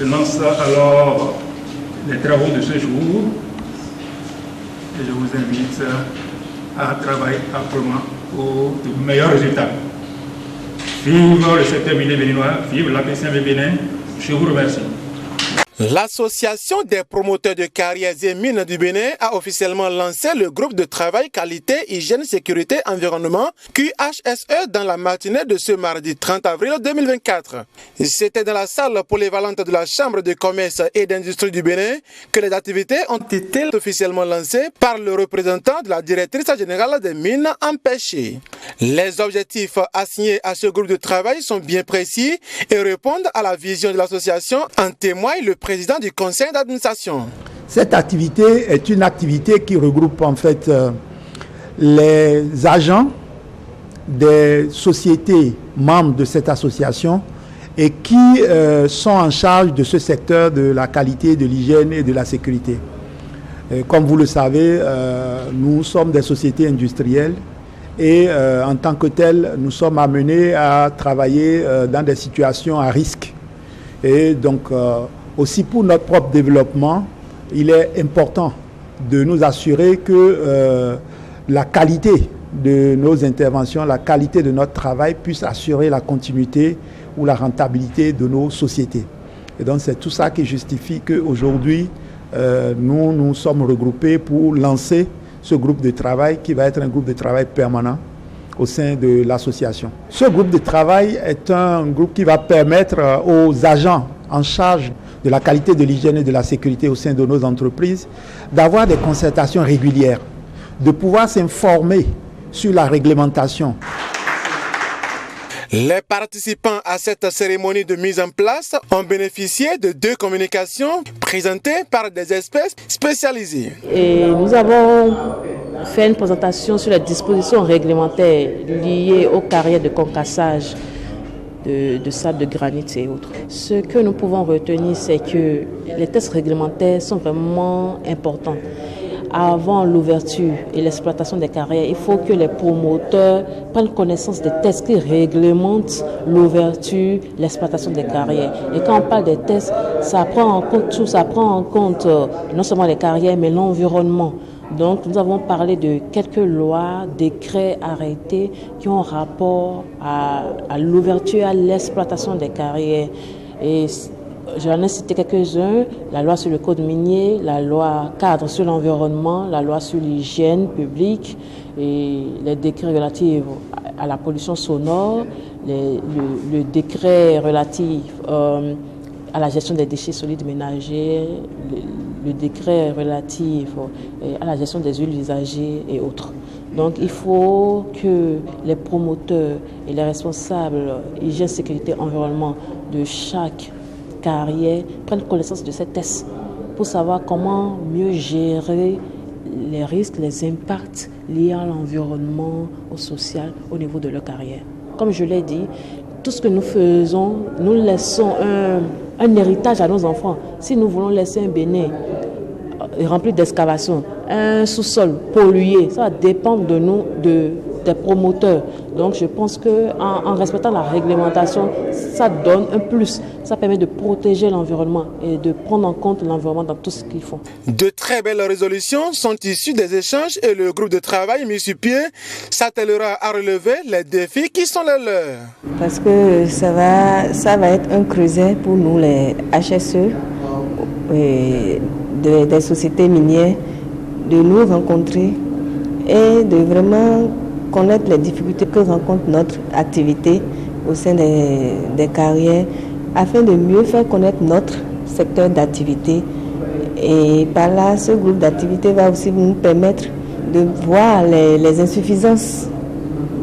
Je lance alors les travaux de ce jour et je vous invite à travailler âprement pour de meilleurs résultats. Vive le secteur minier béninois, vive l'APCMB Bénin. Je vous remercie. L'Association des promoteurs de carrières et mines du Bénin a officiellement lancé le groupe de travail qualité, hygiène, sécurité, environnement QHSE dans la matinée de ce mardi 30 avril 2024. C'était dans la salle polyvalente de la Chambre de commerce et d'industrie du Bénin que les activités ont été officiellement lancées par le représentant de la directrice générale des mines empêchées. Les objectifs assignés à ce groupe de travail sont bien précis et répondent à la vision de l'association, en témoigne le président du conseil d'administration. Cette activité est une activité qui regroupe en fait les agents des sociétés membres de cette association et qui sont en charge de ce secteur de la qualité, de l'hygiène et de la sécurité. Comme vous le savez, nous sommes des sociétés industrielles et en tant que telles, nous sommes amenés à travailler dans des situations à risque. Et donc, aussi pour notre propre développement, il est important de nous assurer que la qualité de nos interventions, la qualité de notre travail puisse assurer la continuité ou la rentabilité de nos sociétés. Et donc c'est tout ça qui justifie qu'aujourd'hui, nous nous sommes regroupés pour lancer ce groupe de travail qui va être un groupe de travail permanent au sein de l'association. Ce groupe de travail est un groupe qui va permettre aux agents en charge de la qualité de l'hygiène et de la sécurité au sein de nos entreprises d'avoir des concertations régulières, de pouvoir s'informer sur la réglementation. Les participants à cette cérémonie de mise en place ont bénéficié de 2 communications présentées par des experts spécialisés. Et nous avons fait une présentation sur les dispositions réglementaires liées aux carrières de concassage de sable, de granit et autres. Ce que nous pouvons retenir, c'est que les tests réglementaires sont vraiment importants. Avant l'ouverture et l'exploitation des carrières, il faut que les promoteurs prennent connaissance des tests qui réglementent l'ouverture, l'exploitation des carrières. Et quand on parle des tests, ça prend en compte tout, ça prend en compte non seulement les carrières, mais l'environnement. Donc nous avons parlé de quelques lois, décrets, arrêtés qui ont rapport à l'ouverture, à l'exploitation des carrières. Et j'en ai cité quelques-uns, la loi sur le code minier, la loi cadre sur l'environnement, la loi sur l'hygiène publique et les décrets relatifs à la pollution sonore, le décret relatif à la gestion des déchets solides ménagers, le décret relatif à la gestion des huiles usagées et autres. Donc il faut que les promoteurs et les responsables hygiène, sécurité, environnement de chaque carrière prennent connaissance de ces tests pour savoir comment mieux gérer les risques, les impacts liés à l'environnement, au social, au niveau de leur carrière. Comme je l'ai dit, tout ce que nous faisons, nous laissons un héritage à nos enfants. Si nous voulons laisser un Bénin rempli d'excavations, un sous-sol pollué, ça va dépendre de nous, des promoteurs. Donc je pense qu'en respectant la réglementation, ça donne un plus. Ça permet de protéger l'environnement et de prendre en compte l'environnement dans tout ce qu'ils font. De très belles résolutions sont issues des échanges et le groupe de travail mis sur pied s'attellera à relever les défis qui sont les leurs. Parce que ça va être un creuset pour nous les HSE et des sociétés minières de nous rencontrer et de vraiment connaître les difficultés que rencontre notre activité au sein des carrières afin de mieux faire connaître notre secteur d'activité. Et par là, ce groupe d'activité va aussi nous permettre de voir les insuffisances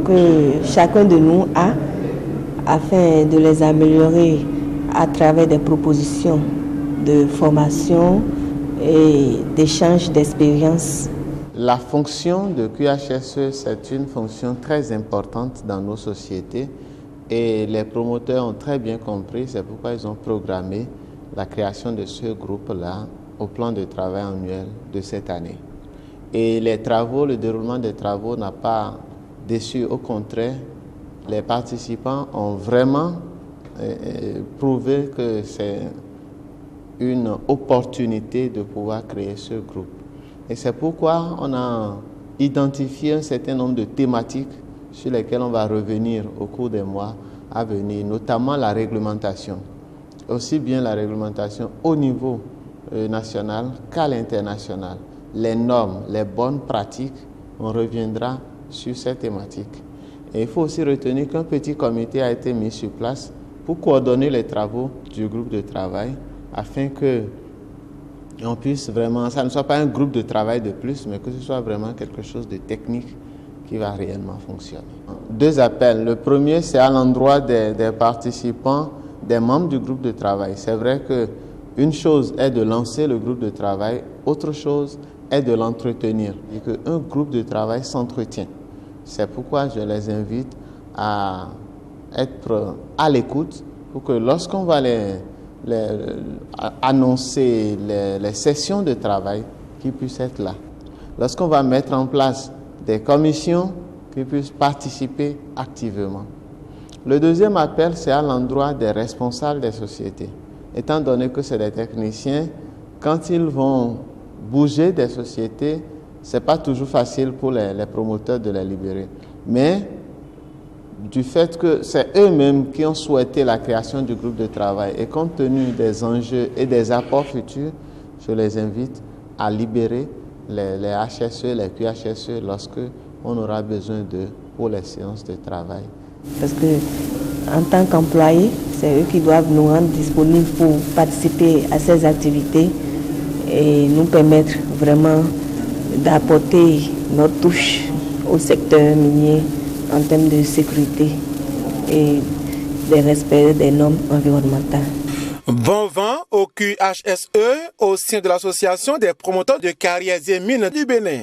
que chacun de nous a afin de les améliorer à travers des propositions de formation et d'échange d'expériences. La fonction de QHSE, c'est une fonction très importante dans nos sociétés et les promoteurs ont très bien compris, c'est pourquoi ils ont programmé la création de ce groupe-là au plan de travail annuel de cette année. Et les travaux, le déroulement des travaux n'a pas déçu, au contraire, les participants ont vraiment prouvé que c'est une opportunité de pouvoir créer ce groupe. Et c'est pourquoi on a identifié un certain nombre de thématiques sur lesquelles on va revenir au cours des mois à venir, notamment la réglementation. Aussi bien la réglementation au niveau national qu'à l'international. Les normes, les bonnes pratiques, on reviendra sur ces thématiques. Et il faut aussi retenir qu'un petit comité a été mis sur place pour coordonner les travaux du groupe de travail afin que on puisse vraiment, ça ne soit pas un groupe de travail de plus, mais que ce soit vraiment quelque chose de technique qui va réellement fonctionner. 2 appels. Le premier, c'est à l'endroit des participants, des membres du groupe de travail. C'est vrai qu'une chose est de lancer le groupe de travail, autre chose est de l'entretenir. Et qu'un groupe de travail s'entretient. C'est pourquoi je les invite à être à l'écoute pour que lorsqu'on va annoncer les sessions de travail, qu'ils puissent être là. Lorsqu'on va mettre en place des commissions, qu'ils puissent participer activement. Le deuxième appel, c'est à l'endroit des responsables des sociétés. Étant donné que c'est des techniciens, quand ils vont bouger des sociétés, ce n'est pas toujours facile pour les promoteurs de les libérer. Mais du fait que c'est eux-mêmes qui ont souhaité la création du groupe de travail et compte tenu des enjeux et des apports futurs, je les invite à libérer les HSE, les QHSE lorsque on aura besoin d'eux pour les séances de travail. Parce que en tant qu'employés, c'est eux qui doivent nous rendre disponibles pour participer à ces activités et nous permettre vraiment d'apporter notre touche au secteur minier en termes de sécurité et de respect des normes environnementales. Bon vent au QHSE au sein de l'association des promoteurs de carrières et mines du Bénin.